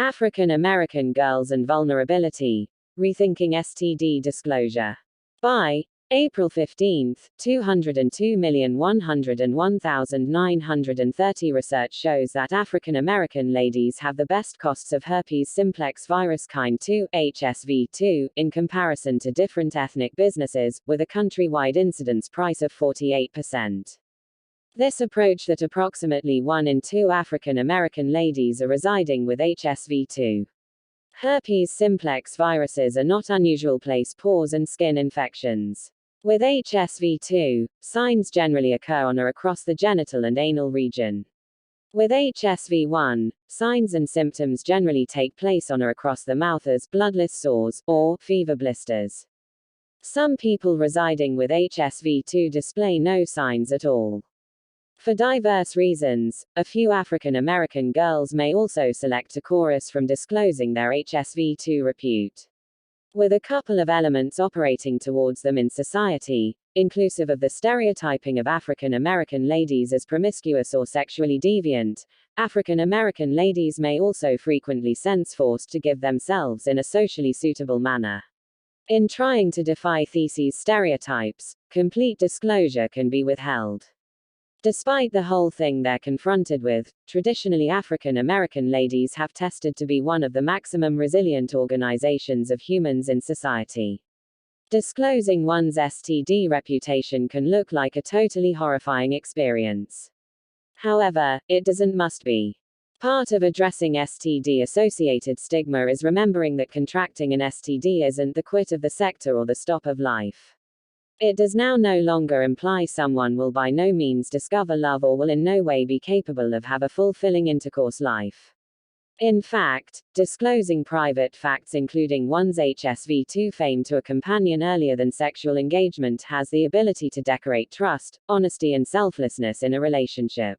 African American Girls and Vulnerability. Rethinking STD Disclosure. By April 15, 202,101,930 research shows that African American ladies have the best costs of herpes simplex virus kind 2, HSV2, in comparison to different ethnic businesses, with a countrywide incidence price of 48%. This approach that approximately 1 in 2 African American ladies are residing with HSV2. Herpes simplex viruses are not unusual place pores and skin infections. With HSV2, signs generally occur on or across the genital and anal region. With HSV1, signs and symptoms generally take place on or across the mouth as bloodless sores, or fever blisters. Some people residing with HSV2 display no signs at all. For diverse reasons, a few African American girls may also select to chorus from disclosing their HSV2 repute. With a couple of elements operating towards them in society, inclusive of the stereotyping of African American ladies as promiscuous or sexually deviant, African American ladies may also frequently sense forced to give themselves in a socially suitable manner. In trying to defy these stereotypes, complete disclosure can be withheld. Despite the whole thing they're confronted with, traditionally African American ladies have tested to be one of the maximum resilient organizations of humans in society. Disclosing one's STD reputation can look like a totally horrifying experience. However, it must be. Part of addressing STD-associated stigma is remembering that contracting an STD isn't the quit of the sector or the stop of life. It does now no longer imply someone will by no means discover love or will in no way be capable of have a fulfilling intercourse life. In fact, disclosing private facts including one's HSV2 fame to a companion earlier than sexual engagement has the ability to decorate trust, honesty and selflessness in a relationship.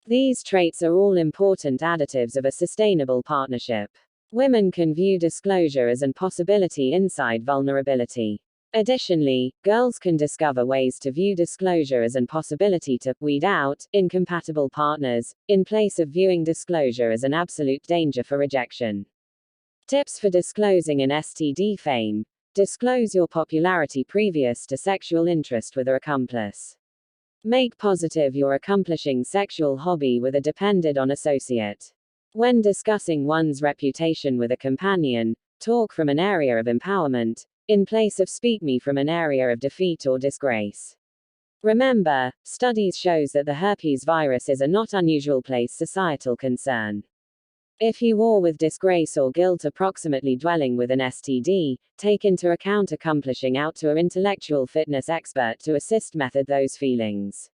These traits are all important additives of a sustainable partnership. Women can view disclosure as an possibility inside vulnerability. Additionally, girls can discover ways to view disclosure as an possibility to weed out incompatible partners, in place of viewing disclosure as an absolute danger for rejection. Tips for disclosing an STD fame. Disclose your popularity previous to sexual interest with an accomplice. Make positive your accomplishing sexual hobby with a dependent-on associate. When discussing one's reputation with a companion, talk from an area of empowerment, in place of speak me from an area of defeat or disgrace. Remember, studies shows that the herpes virus is a not unusual place societal concern. If you war with disgrace or guilt approximately dwelling with an STD, take into account accomplishing out to an intellectual fitness expert to assist method those feelings.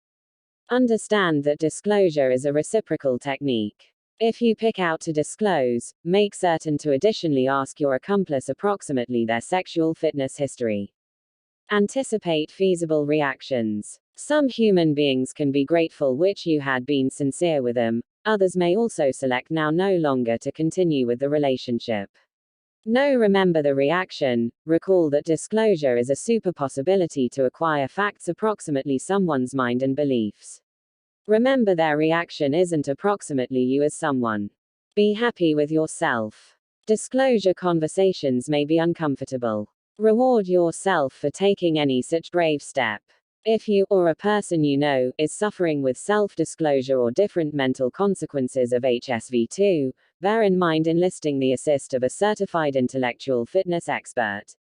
Understand that disclosure is a reciprocal technique. If you pick out to disclose, make certain to additionally ask your accomplice approximately their sexual fitness history. Anticipate feasible reactions. Some human beings can be grateful which you had been sincere with them, others may also select now no longer to continue with the relationship. Remember the reaction, recall that disclosure is a super possibility to acquire facts approximately someone's mind and beliefs. Remember their reaction isn't approximately you as someone. Be happy with yourself. Disclosure conversations may be uncomfortable. Reward yourself for taking any such brave step. If you, or a person you know, is suffering with self-disclosure or different mental consequences of HSV2, bear in mind enlisting the assist of a certified intellectual fitness expert.